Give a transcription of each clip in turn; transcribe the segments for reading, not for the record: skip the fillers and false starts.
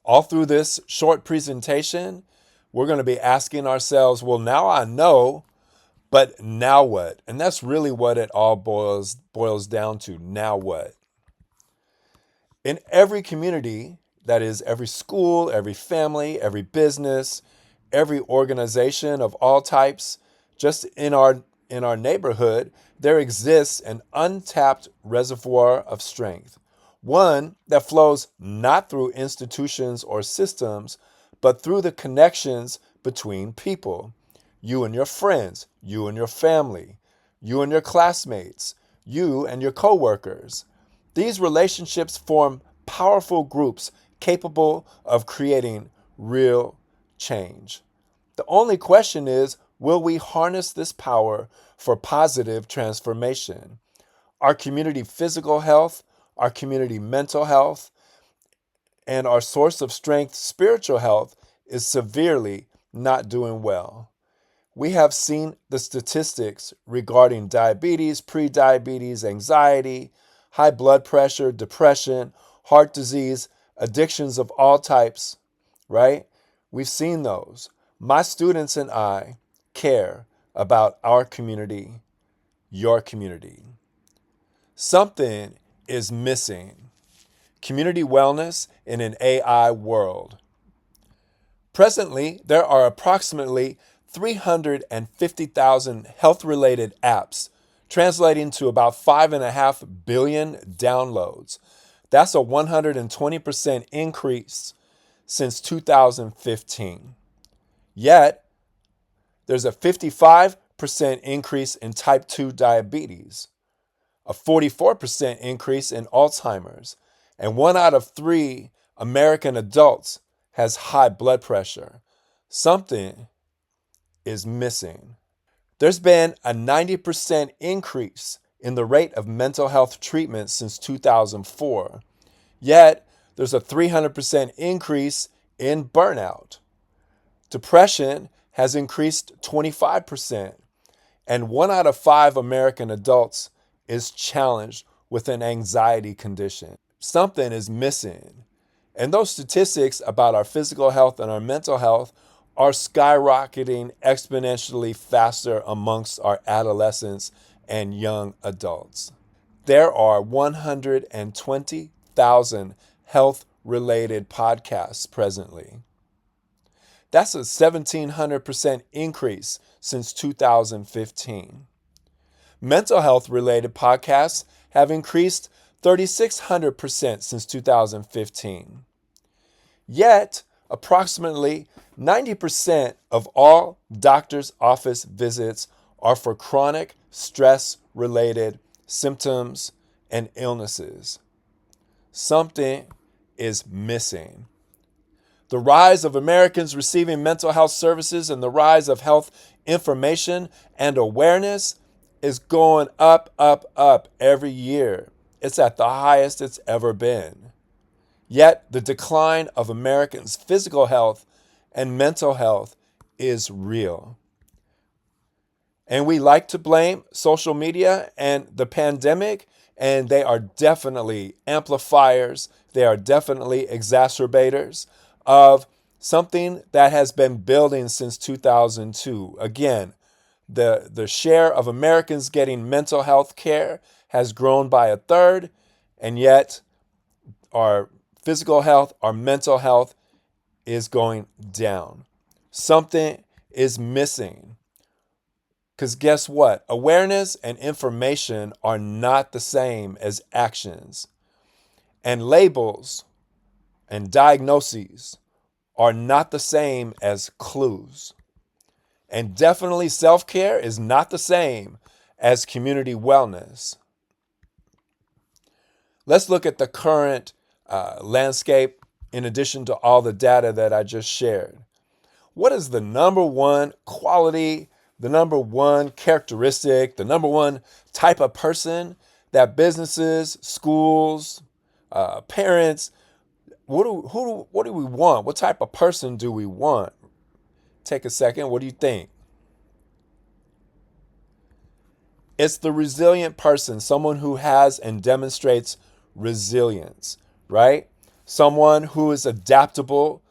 All through this short presentation, we're going to be asking ourselves, well, now I know, but now what? And that's really what it all boils down to. Now what? In every community, that is every school, every family, every business, every organization of all types, just in our neighborhood, there exists an untapped reservoir of strength. One that flows not through institutions or systems, but through the connections between people. You and your friends, you and your family, you and your classmates, you and your coworkers. These relationships form powerful groups capable of creating real change. The only question is, will we harness this power for positive transformation? Our community physical health, our community mental health, and our source of strength, spiritual health, is severely not doing well. We have seen the statistics regarding diabetes, prediabetes, anxiety, high blood pressure, depression, heart disease, addictions of all types, right? We've seen those. My students and I care about our community, your community. Something is missing. Community wellness in an AI world. Presently, there are approximately 350,000 health-related apps, translating to about 5.5 billion downloads. That's a 120% increase since 2015. Yet, there's a 55% increase in type 2 diabetes, a 44% increase in Alzheimer's, and 1 out of 3 American adults has high blood pressure. Something is missing. There's been a 90% increase in the rate of mental health treatment since 2004. Yet, there's a 300% increase in burnout. Depression has increased 25%, and 1 out of 5 American adults is challenged with an anxiety condition. Something is missing. And those statistics about our physical health and our mental health are skyrocketing exponentially faster amongst our adolescents and young adults. There are 120,000 health-related podcasts presently. That's a 1,700% increase since 2015. Mental health-related podcasts have increased 3,600% since 2015. Yet, approximately 90% of all doctor's office visits are for chronic stress-related symptoms and illnesses. Something is missing. The rise of Americans receiving mental health services and the rise of health information and awareness is going up, up, up every year. It's at the highest it's ever been. Yet the decline of Americans' physical health and mental health is real. And we like to blame social media and the pandemic, and they are definitely amplifiers. They are definitely exacerbators of something that has been building since 2002. Again, the share of Americans getting mental health care has grown by a third, and yet our physical health, our mental health is going down. Something is missing. Because guess what? Awareness and information are not the same as actions. And labels and diagnoses are not the same as clues. And definitely self-care is not the same as community wellness. Let's look at the current landscape in addition to all the data that I just shared. What is the number one quality, the number one characteristic, the number one type of person that businesses, schools, parents, what do we want? What type of person do we want? Take a second. What do you think? It's the resilient person, someone who has and demonstrates resilience, right? someone who is adaptable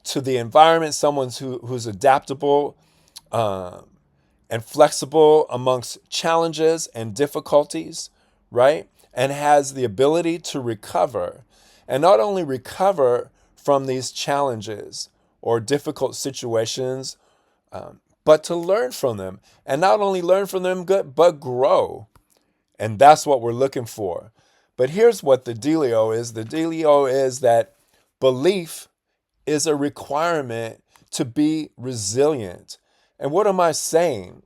to the environment, someone who's adaptable and flexible amongst challenges and difficulties, right? And has the ability to recover. And not only recover from these challenges or difficult situations, but to learn from them. And not only learn from them, but grow. And that's what we're looking for. But here's what the dealio is. The dealio is that belief is a requirement to be resilient. And what am I saying?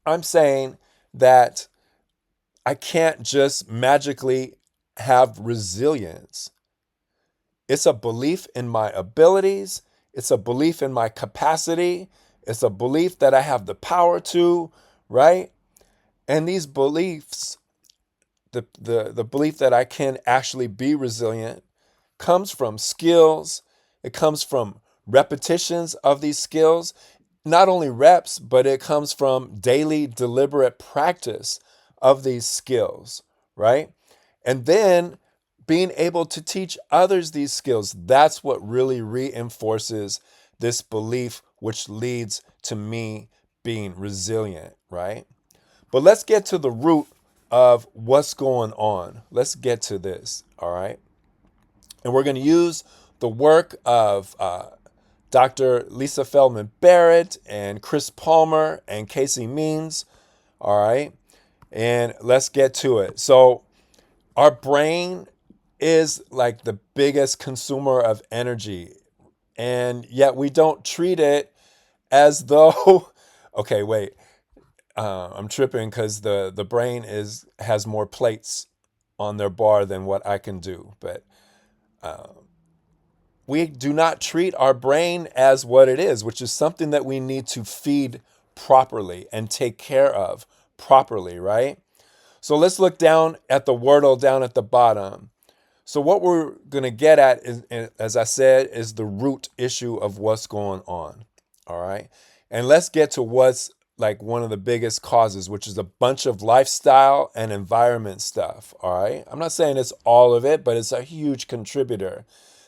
I'm saying that I can't just magically have resilience. It's a belief in my abilities. It's a belief in my capacity. It's a belief that I have the power to, right? And these beliefs, the belief that I can actually be resilient, comes from skills. It comes from repetitions of these skills. Not only reps, but it comes from daily deliberate practice of these skills, right? And then being able to teach others these skills, that's what really reinforces this belief, which leads to me being resilient, right? But let's get to the root of what's going on. Let's get to this, all right? And we're going to use the work of Dr. Lisa Feldman Barrett and Chris Palmer and Casey Means, all right? And let's get to it. So our brain is like the biggest consumer of energy, and yet we don't treat it as though, okay, wait, I'm tripping because the brain has more plates on their bar than what I can do. But we do not treat our brain as what it is, which is something that we need to feed properly and take care of properly, right? So let's look down at the wordle down at the bottom. So what we're going to get at, is, as I said, is the root issue of what's going on, all right? And let's get to what's like one of the biggest causes, which is a bunch of lifestyle and environment stuff, all right? I'm not saying it's all of it, but it's a huge contributor.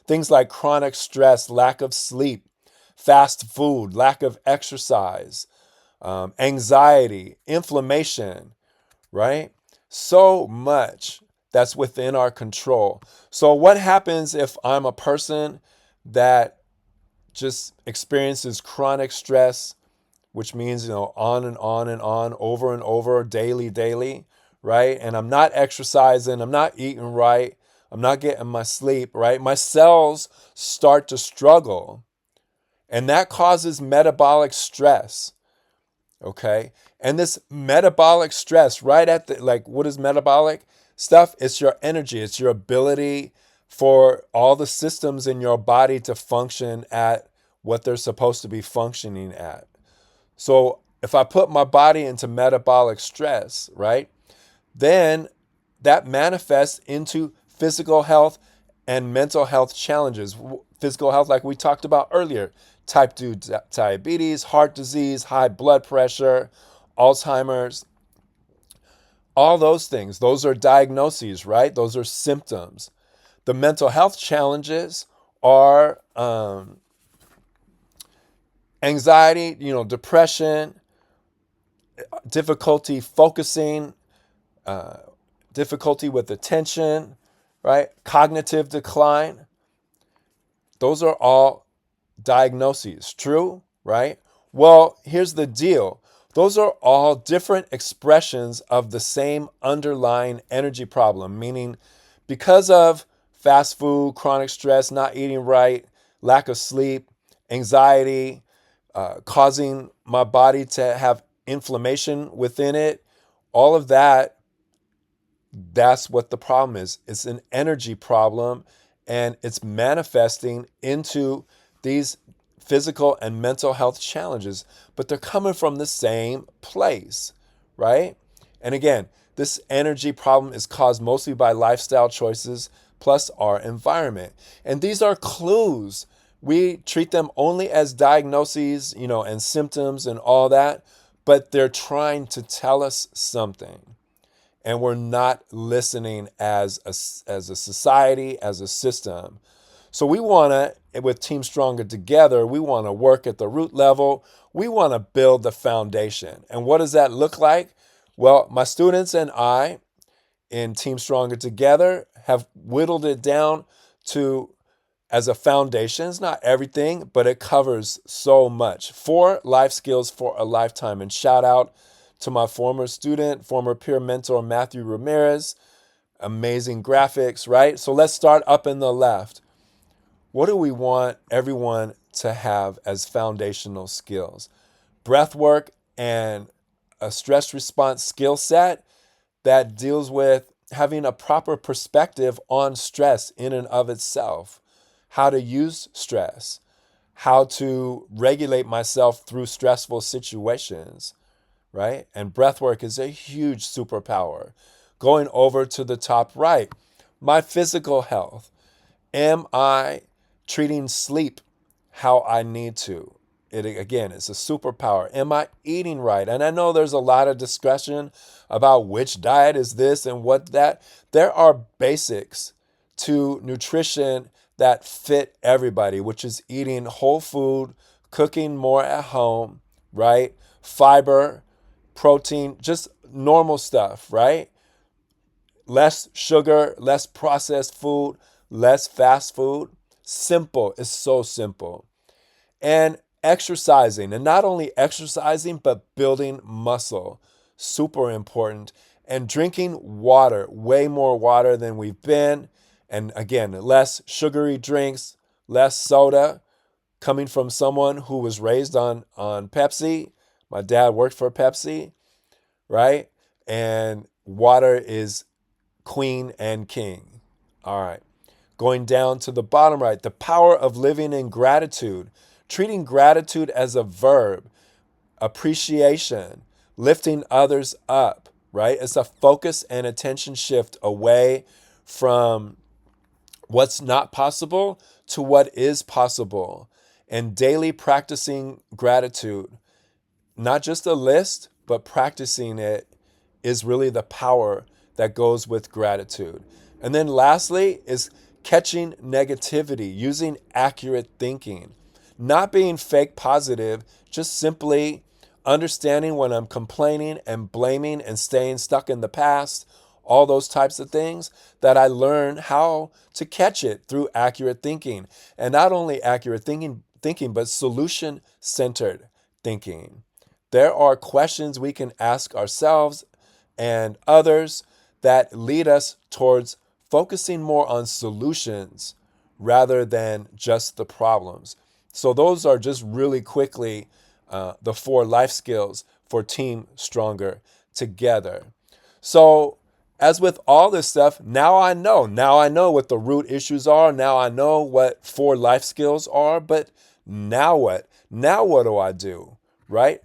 Things like chronic stress, lack of sleep, fast food, lack of exercise, anxiety, inflammation, right? So much that's within our control. So what happens if I'm a person that just experiences chronic stress, which means, on and on and on, over and over, daily, right? And I'm not exercising, I'm not eating right, I'm not getting my sleep, right? My cells start to struggle. And that causes metabolic stress, okay? And this metabolic stress, right at the, like, what is metabolic stuff? It's your energy, it's your ability for all the systems in your body to function at what they're supposed to be functioning at. So if I put my body into metabolic stress, right, then that manifests into physical health and mental health challenges. Physical health, like we talked about earlier, type 2 diabetes, heart disease, high blood pressure, Alzheimer's, all those things. Those are diagnoses, right? Those are symptoms. The mental health challenges are anxiety, depression, difficulty focusing, difficulty with attention, right? Cognitive decline. Those are all diagnoses. True, right? Well, here's the deal. Those are all different expressions of the same underlying energy problem, meaning because of fast food, chronic stress, not eating right, lack of sleep, anxiety, causing my body to have inflammation within it, all of that, that's what the problem is. It's an energy problem, and it's manifesting into these physical and mental health challenges, but they're coming from the same place, right? And again, this energy problem is caused mostly by lifestyle choices plus our environment. And these are clues. We treat them only as diagnoses, and symptoms and all that, but they're trying to tell us something. and we're not listening as a society, as a system. So we want to, with Team Stronger Together, we want to work at the root level. We want to build the foundation. And what does that look like? Well, my students and I in Team Stronger Together have whittled it down to as a foundation. It's not everything, but it covers so much. 4 life skills for a lifetime. And shout out to my former student, former peer mentor, Matthew Ramirez. Amazing graphics, right? So let's start up in the left. What do we want everyone to have as foundational skills? Breath work and a stress response skill set that deals with having a proper perspective on stress in and of itself, how to use stress, how to regulate myself through stressful situations, right? And breath work is a huge superpower. Going over to the top right, my physical health. Am I treating sleep how I need to? Again, it's a superpower. Am I eating right? And I know there's a lot of discussion about which diet is this and what that. There are basics to nutrition that fit everybody, which is eating whole food, cooking more at home, right? Fiber, protein, just normal stuff, right? Less sugar, less processed food, less fast food. Simple. It's so simple. And exercising, and not only exercising, but building muscle. Super important. And drinking water, way more water than we've been. And again, less sugary drinks, less soda. Coming from someone who was raised on Pepsi. My dad worked for Pepsi, right? And water is queen and king. All right. Going down to the bottom right, the power of living in gratitude, treating gratitude as a verb, appreciation, lifting others up, right? It's a focus and attention shift away from what's not possible to what is possible. And daily practicing gratitude, not just a list, but practicing it is really the power that goes with gratitude. And then lastly is catching negativity, using accurate thinking, not being fake positive, just simply understanding when I'm complaining and blaming and staying stuck in the past, all those types of things, that I learn how to catch it through accurate thinking. And not only accurate thinking, but solution-centered thinking. There are questions we can ask ourselves and others that lead us towards focusing more on solutions rather than just the problems. So those are just really quickly the 4 life skills for Team Stronger Together. So as with all this stuff, now I know. Now I know what the root issues are. Now I know what 4 life skills are. But now what? Now what do I do? Right?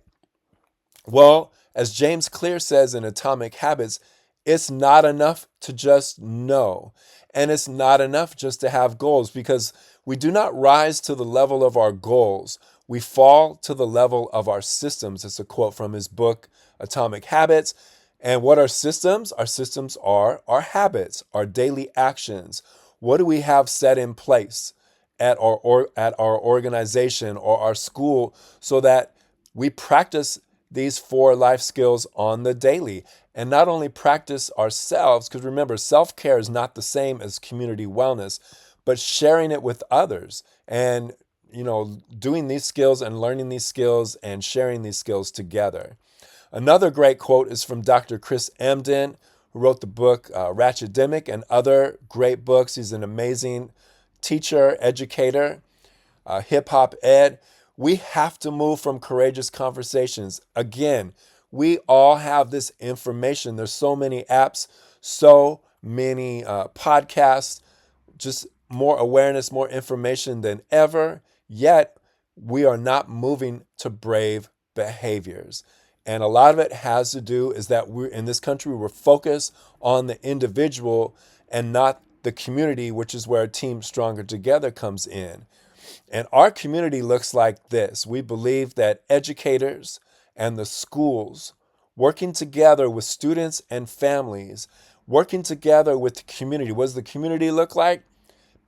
Well, as James Clear says in Atomic Habits, it's not enough to just know. And it's not enough just to have goals, because we do not rise to the level of our goals. We fall to the level of our systems. It's a quote from his book, Atomic Habits. And what are systems? Our systems are our habits, our daily actions. What do we have set in place at our organization or our school so that we practice these 4 life skills on the daily? And not only practice ourselves, because remember, self-care is not the same as community wellness, but sharing it with others and, doing these skills and learning these skills and sharing these skills together. Another great quote is from Dr. Chris Emdin, who wrote the book Ratchetdemic and other great books. He's an amazing teacher, educator, hip hop ed. We have to move from courageous conversations. Again, we all have this information. There's so many apps, so many podcasts, just more awareness, more information than ever. Yet we are not moving to brave behaviors. And a lot of it has to do is that we're in this country, we're focused on the individual and not the community, which is where Team Stronger Together comes in. And our community looks like this. We believe that educators and the schools working together with students and families, working together with the community. What does the community look like?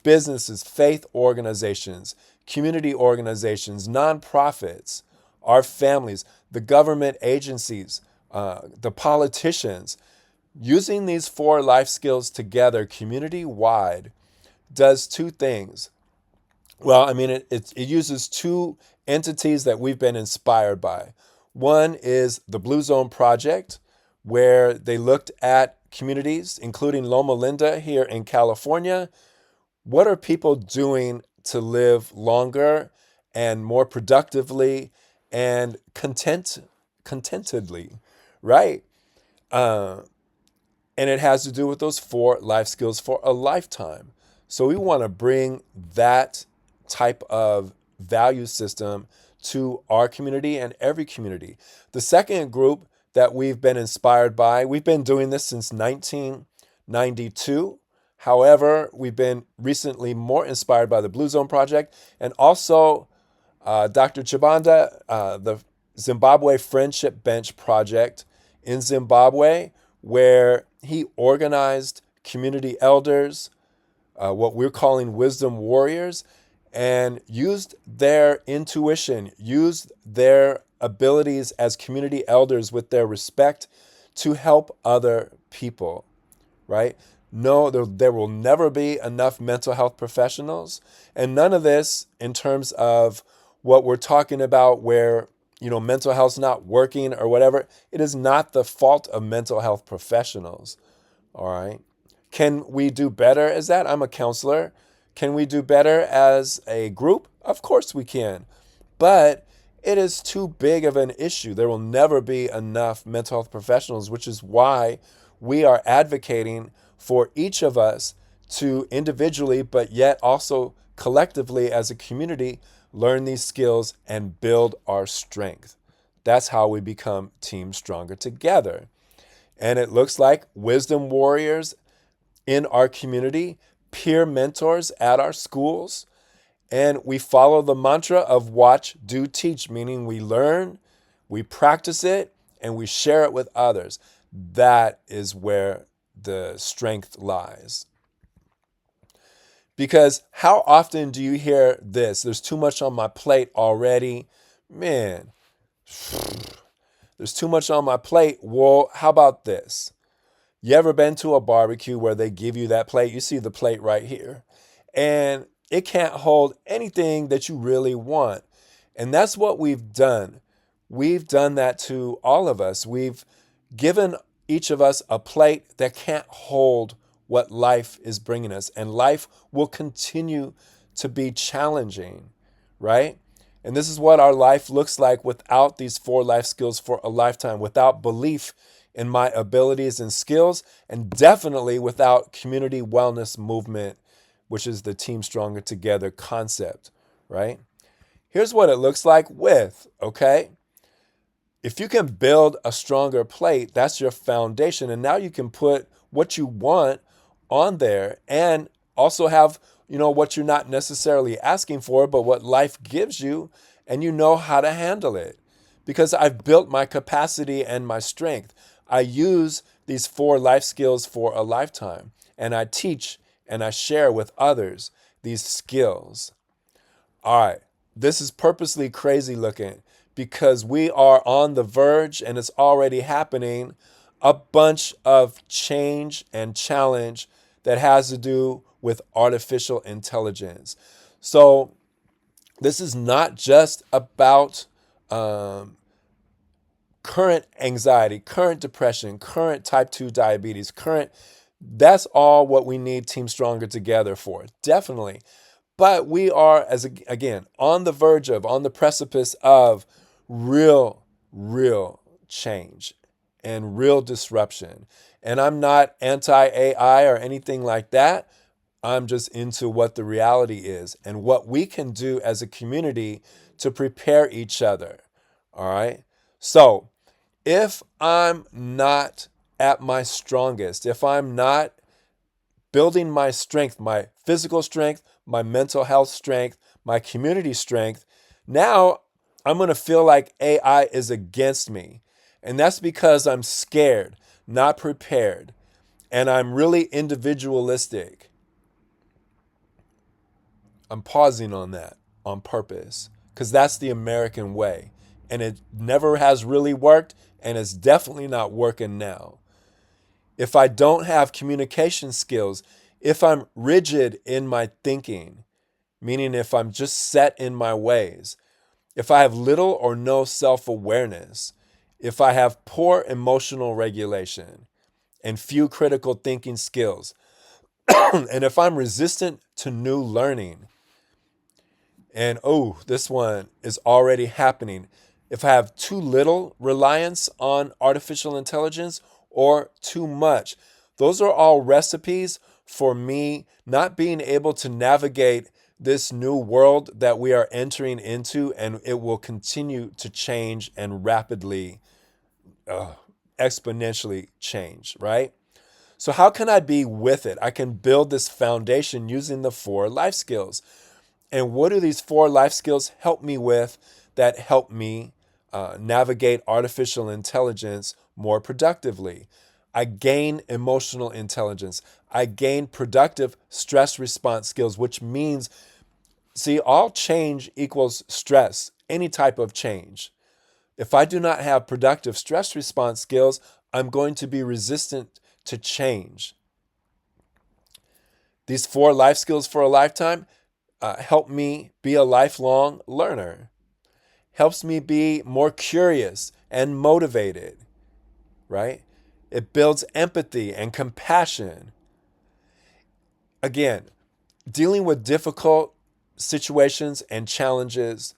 Businesses, faith organizations, community organizations, nonprofits, our families, the government agencies, the politicians. Using these 4 life skills together community wide does 2 things. Well, I mean, it uses 2 entities that we've been inspired by. One is the Blue Zone Project, where they looked at communities, including Loma Linda here in California. What are people doing to live longer and more productively and contentedly, right? Uh, and it has to do with those 4 life skills for a lifetime. So we want to bring that type of value system to our community and every community. The second group that we've been inspired by, we've been doing this since 1992. However, we've been recently more inspired by the Blue Zone Project and also Dr. Chibanda, the Zimbabwe Friendship Bench Project in Zimbabwe, where he organized community elders, what we're calling wisdom warriors, and used their intuition, used their abilities as community elders with their respect to help other people, right? No, there will never be enough mental health professionals. And none of this in terms of what we're talking about where, mental health's not working or whatever. It is not the fault of mental health professionals, all right? Can we do better as that? I'm a counselor. Can we do better as a group? Of course we can. But it is too big of an issue. There will never be enough mental health professionals, which is why we are advocating for each of us to individually, but yet also collectively as a community, learn these skills and build our strength. That's how we become Team Stronger Together. And it looks like wisdom warriors in our community, peer mentors at our schools, and we follow the mantra of watch, do, teach, meaning we learn, we practice it, and we share it with others. That is where the strength lies. Because how often do you hear this? There's too much on my plate already. Man, there's too much on my plate. Well, how about this? You ever been to a barbecue where they give you that plate? You see the plate right here. And it can't hold anything that you really want. And that's what we've done. We've done that to all of us. We've given each of us a plate that can't hold what life is bringing us. And life will continue to be challenging, right? And this is what our life looks like without these 4 life skills for a lifetime, without belief in my abilities and skills, and definitely without community wellness movement, which is the Team Stronger Together concept, right? Here's what it looks like with, okay? If you can build a stronger plate, that's your foundation. And now you can put what you want on there and also have, what you're not necessarily asking for, but what life gives you, and you know how to handle it. Because I've built my capacity and my strength. I use these 4 life skills for a lifetime, and I teach and I share with others these skills. All right, this is purposely crazy looking because we are on the verge, and it's already happening, a bunch of change and challenge that has to do with artificial intelligence. So this is not just about current anxiety, current depression, current type 2 diabetes, that's all what we need Team Stronger Together for, definitely. But we are, again, on the precipice of real change and real disruption. And I'm not anti-AI or anything like that. I'm just into what the reality is and what we can do as a community to prepare each other. All right. So if I'm not at my strongest, if I'm not building my strength, my physical strength, my mental health strength, my community strength, now I'm going to feel like AI is against me. And that's because I'm scared, not prepared, and I'm really individualistic. I'm pausing on that on purpose because that's the American way. And it never has really worked, and it's definitely not working now. If I don't have communication skills, if I'm rigid in my thinking, meaning if I'm just set in my ways, if I have little or no self awareness, if I have poor emotional regulation and few critical thinking skills, and if I'm resistant to new learning, and oh, this one is already happening. If I have too little reliance on artificial intelligence or too much, those are all recipes for me not being able to navigate this new world that we are entering into, and it will continue to change and rapidly, uh, exponentially change, right? So, how can I be with it? I can build this foundation using the 4 life skills. And what do these 4 life skills help me with that help me navigate artificial intelligence more productively? I gain emotional intelligence. I gain productive stress response skills, which means, see, all change equals stress, any type of change. If I do not have productive stress response skills, I'm going to be resistant to change. These 4 life skills for a lifetime help me be a lifelong learner, helps me be more curious and motivated, right? It builds empathy and compassion. Again, dealing with difficult situations and challenges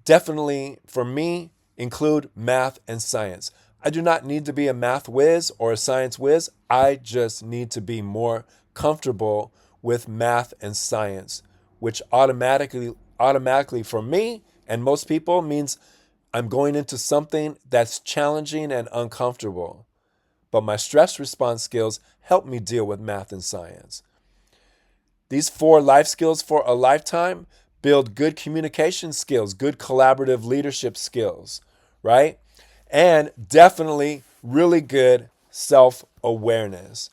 definitely, for me, include math and science. I do not need to be a math whiz or a science whiz. I just need to be more comfortable with math and science, which automatically for me and most people means I'm going into something that's challenging and uncomfortable. But my stress response skills help me deal with math and science. These 4 life skills for a lifetime build good communication skills, good collaborative leadership skills, right? And definitely really good self awareness.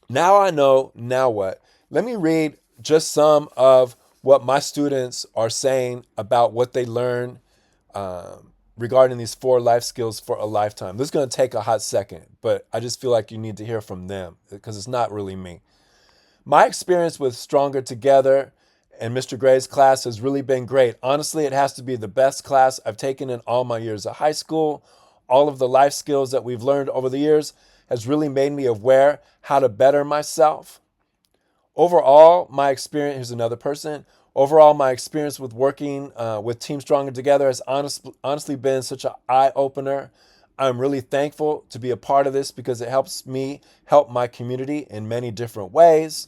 Now I know, now what? Let me read just some of what my students are saying about what they learn regarding these 4 life skills for a lifetime. This is going to take a hot second, but I just feel like you need to hear from them because it's not really me. My experience with Stronger Together and Mr. Gray's class has really been great. Honestly, it has to be the best class I've taken in all my years of high school. All of the life skills that we've learned over the years has really made me aware how to better myself. Overall, my experience, here's another person. Overall, my experience with working with Team Stronger Together has honestly been such an eye-opener. I'm really thankful to be a part of this because it helps me help my community in many different ways.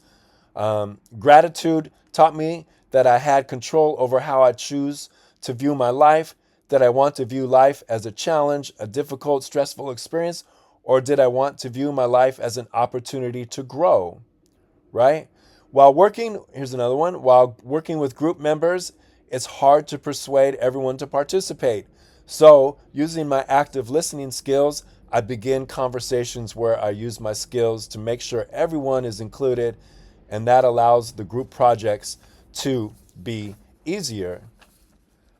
Gratitude taught me that I had control over how I choose to view my life. Did I want to view life as a challenge, a difficult, stressful experience, or did I want to view my life as an opportunity to grow, right? Here's another one. While working with group members, it's hard to persuade everyone to participate. So, using my active listening skills, I begin conversations where I use my skills to make sure everyone is included, and that allows the group projects to be easier.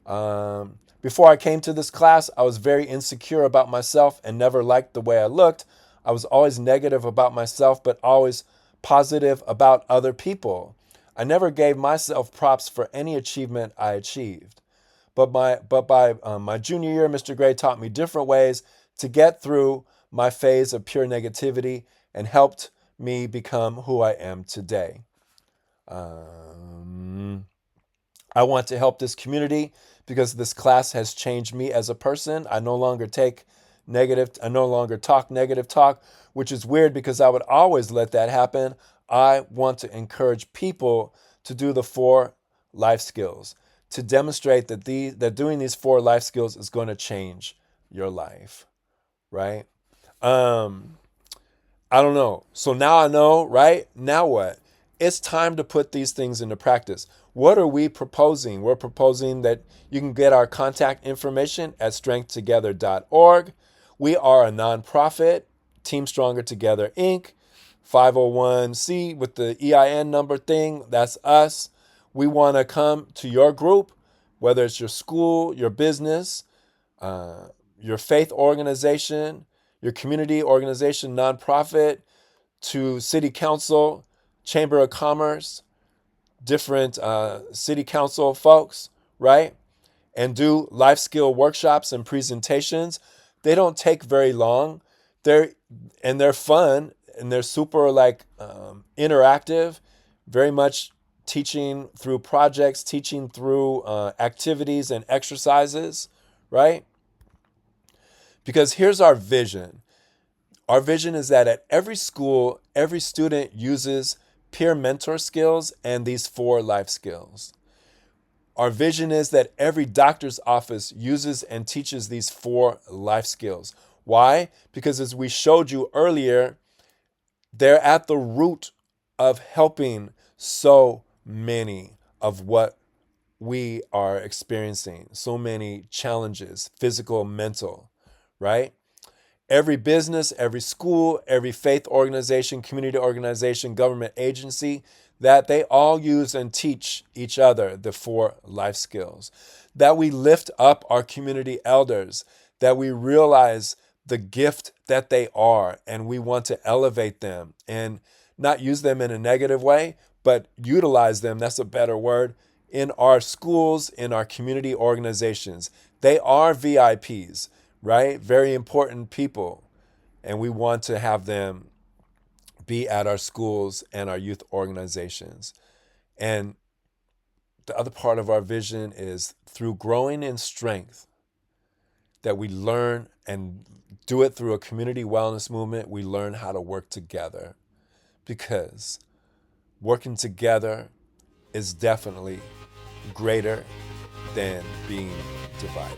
Before I came to this class, I was very insecure about myself and never liked the way I looked. I was always negative about myself, but always positive about other people. I never gave myself props for any achievement I achieved. But by my junior year, Mr. Gray taught me different ways to get through my phase of pure negativity and helped me become who I am today. I want to help this community because this class has changed me as a person. I no longer talk negative talk, which is weird because I would always let that happen. I want to encourage people to do the 4 life skills, to demonstrate that doing these 4 life skills is going to change your life, right? I don't know. So now I know, right? Now what? it's time to put these things into practice. What are we proposing? We're proposing that you can get our contact information at strengthtogether.org. We are a nonprofit, Team Stronger Together Inc., 501c with the EIN number thing. That's us. We want to come to your group, whether it's your school, your business, your faith organization, your community organization, nonprofit, to city council, chamber of commerce, different city council folks, right? And do life skill workshops and presentations. They don't take very long. They're fun, and they're super interactive, very much teaching through projects, teaching through activities and exercises, right? Because here's our vision. Our vision is that at every school, every student uses peer mentor skills and these 4 life skills. Our vision is that every doctor's office uses and teaches these 4 life skills. Why? Because as we showed you earlier, they're at the root of helping so many of what we are experiencing, so many challenges, physical, mental, right? Every business, every school, every faith organization, community organization, government agency, that they all use and teach each other the 4 life skills. That we lift up our community elders, that we realize the gift that they are, and we want to elevate them and not use them in a negative way, but utilize them, that's a better word, in our schools, in our community organizations. They are VIPs, right? Very important people. And we want to have them be at our schools and our youth organizations. And the other part of our vision is through growing in strength, that we learn and do it through a community wellness movement. We learn how to work together, because working together is definitely greater than being divided.